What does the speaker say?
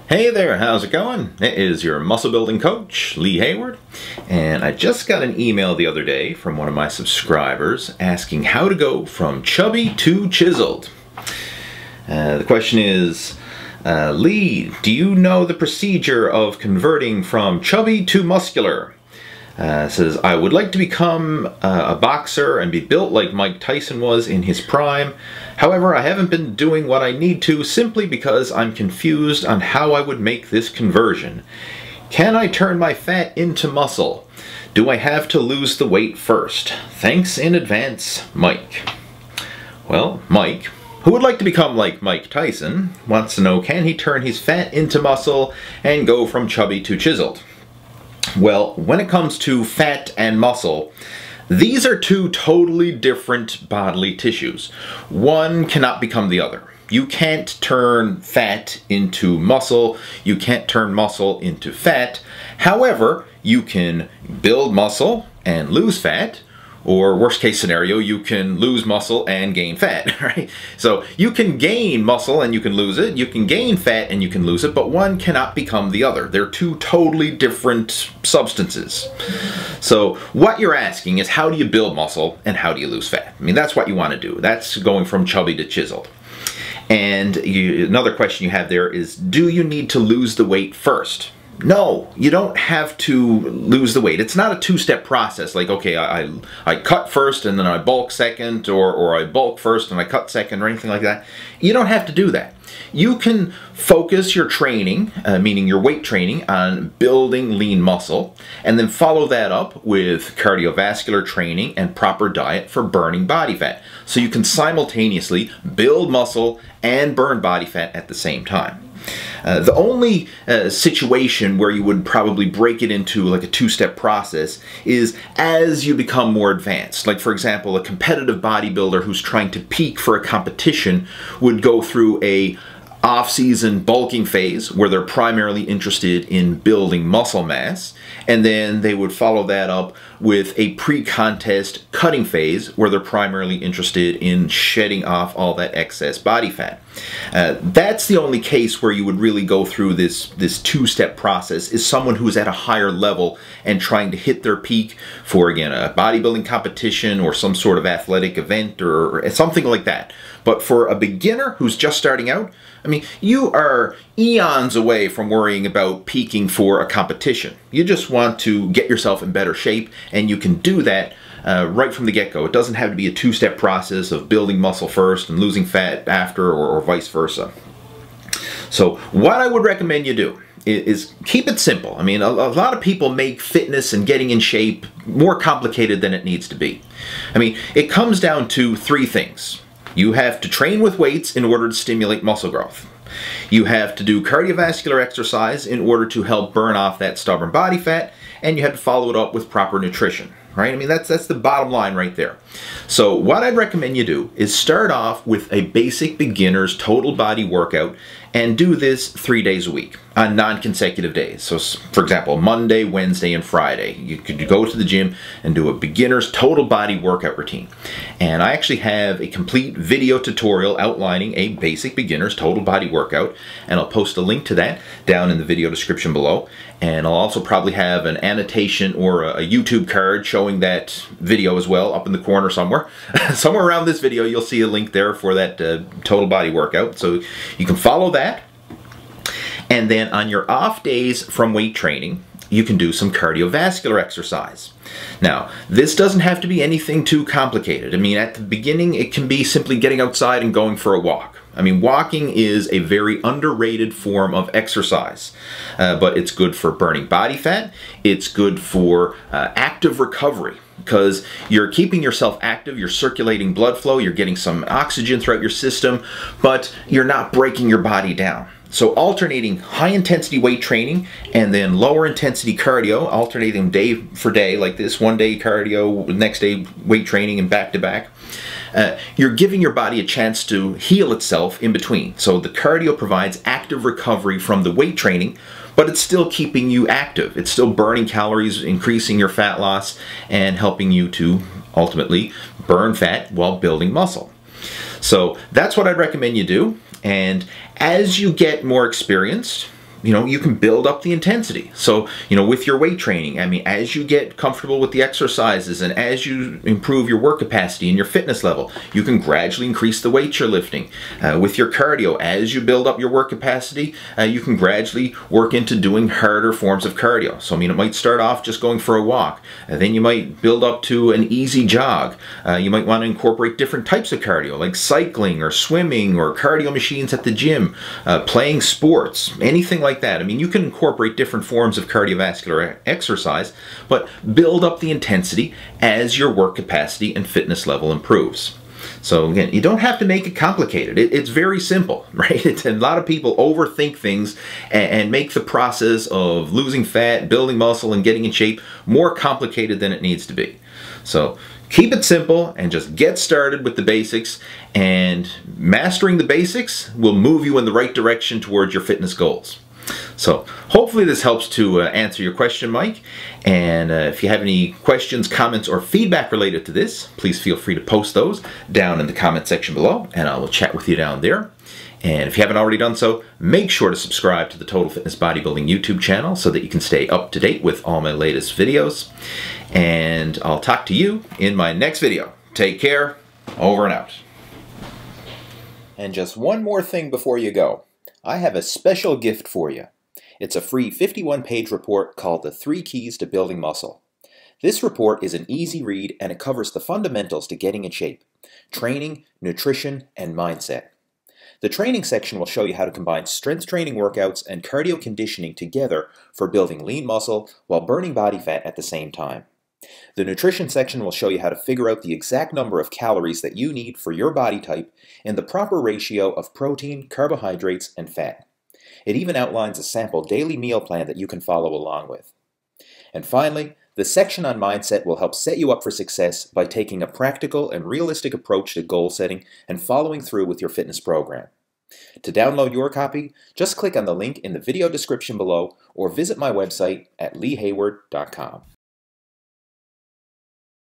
Hey there, how's it going? It is your muscle building coach, Lee Hayward, and I just got an email the other day from one of my subscribers asking how to go from chubby to chiseled. The question is, Lee, do you know the procedure of converting from chubby to muscular? Says, I would like to become a boxer and be built like Mike Tyson was in his prime. However, I haven't been doing what I need to simply because I'm confused on how I would make this conversion. Can I turn my fat into muscle? Do I have to lose the weight first? Thanks in advance, Mike. Well, Mike, who would like to become like Mike Tyson, wants to know, can he turn his fat into muscle and go from chubby to chiseled? Well, when it comes to fat and muscle, these are two totally different bodily tissues. One cannot become the other. You can't turn fat into muscle. You can't turn muscle into fat. However, you can build muscle and lose fat. Or worst case scenario, you can lose muscle and gain fat, right? So you can gain muscle and you can lose it. You can gain fat and you can lose it, but one cannot become the other. They're two totally different substances. So what you're asking is, how do you build muscle and how do you lose fat? I mean, that's what you want to do. That's going from chubby to chiseled. And another question you have there is, do you need to lose the weight first? No, you don't have to lose the weight. It's not a two-step process like, okay, I cut first and then I bulk second, or I bulk first and I cut second, or anything like that. You don't have to do that. You can focus your training, meaning your weight training, on building lean muscle, and then follow that up with cardiovascular training and proper diet for burning body fat. So you can simultaneously build muscle and burn body fat at the same time. The only situation where you would probably break it into like a two-step process is as you become more advanced. Like, for example, a competitive bodybuilder who's trying to peak for a competition would go through a off-season bulking phase where they're primarily interested in building muscle mass, and then they would follow that up with a pre-contest cutting phase where they're primarily interested in shedding off all that excess body fat. That's the only case where you would really go through this two-step process, is someone who's at a higher level and trying to hit their peak for, again, a bodybuilding competition or some sort of athletic event or something like that. But for a beginner who's just starting out, I mean, you are eons away from worrying about peaking for a competition. You just want to get yourself in better shape, and you can do that right from the get-go. It doesn't have to be a two-step process of building muscle first and losing fat after, or vice versa. So what I would recommend you do is keep it simple. I mean, a lot of people make fitness and getting in shape more complicated than it needs to be. I mean, it comes down to three things. You have to train with weights in order to stimulate muscle growth. You have to do cardiovascular exercise in order to help burn off that stubborn body fat, and you have to follow it up with proper nutrition, right? I mean, that's the bottom line right there. So what I'd recommend you do is start off with a basic beginner's total body workout and do this 3 days a week on non-consecutive days. So, for example, Monday, Wednesday, and Friday, you could go to the gym and do a beginner's total body workout routine. And I actually have a complete video tutorial outlining a basic beginner's total body workout, and I'll post a link to that down in the video description below. And I'll also probably have an annotation or a YouTube card showing that video as well up in the corner somewhere. Somewhere around this video you'll see a link there for that total body workout. So you can follow that. And then on your off days from weight training, you can do some cardiovascular exercise. Now, this doesn't have to be anything too complicated. I mean, at the beginning, it can be simply getting outside and going for a walk. I mean, walking is a very underrated form of exercise, but it's good for burning body fat. It's good for active recovery, because you're keeping yourself active, you're circulating blood flow, you're getting some oxygen throughout your system, but you're not breaking your body down. So alternating high intensity weight training and then lower intensity cardio, alternating day for day like this, one day cardio, next day weight training, and back to back, you're giving your body a chance to heal itself in between. So the cardio provides active recovery from the weight training, but it's still keeping you active. It's still burning calories, increasing your fat loss, and helping you to ultimately burn fat while building muscle. So that's what I'd recommend you do. And as you get more experienced, you can build up the intensity. So, with your weight training, I mean, as you get comfortable with the exercises and as you improve your work capacity and your fitness level, you can gradually increase the weight you're lifting. With your cardio, as you build up your work capacity, you can gradually work into doing harder forms of cardio. So, I mean, it might start off just going for a walk. Then you might build up to an easy jog. You might want to incorporate different types of cardio, like cycling or swimming or cardio machines at the gym, playing sports, anything like that. I mean, you can incorporate different forms of cardiovascular exercise, but build up the intensity as your work capacity and fitness level improves. So again, you don't have to make it complicated. It's very simple, right? A lot of people overthink things and make the process of losing fat, building muscle, and getting in shape more complicated than it needs to be. So keep it simple and just get started with the basics, and mastering the basics will move you in the right direction towards your fitness goals. So hopefully this helps to answer your question, Mike. And if you have any questions, comments, or feedback related to this, please feel free to post those down in the comment section below, and I will chat with you down there. And if you haven't already done so, make sure to subscribe to the Total Fitness Bodybuilding YouTube channel so that you can stay up to date with all my latest videos. And I'll talk to you in my next video. Take care. Over and out. And just one more thing before you go. I have a special gift for you. It's a free 51-page report called The 3 Keys to Building Muscle. This report is an easy read, and it covers the fundamentals to getting in shape: training, nutrition, and mindset. The training section will show you how to combine strength training workouts and cardio conditioning together for building lean muscle while burning body fat at the same time. The nutrition section will show you how to figure out the exact number of calories that you need for your body type and the proper ratio of protein, carbohydrates, and fat. It even outlines a sample daily meal plan that you can follow along with. And finally, the section on mindset will help set you up for success by taking a practical and realistic approach to goal setting and following through with your fitness program. To download your copy, just click on the link in the video description below or visit my website at leehayward.com.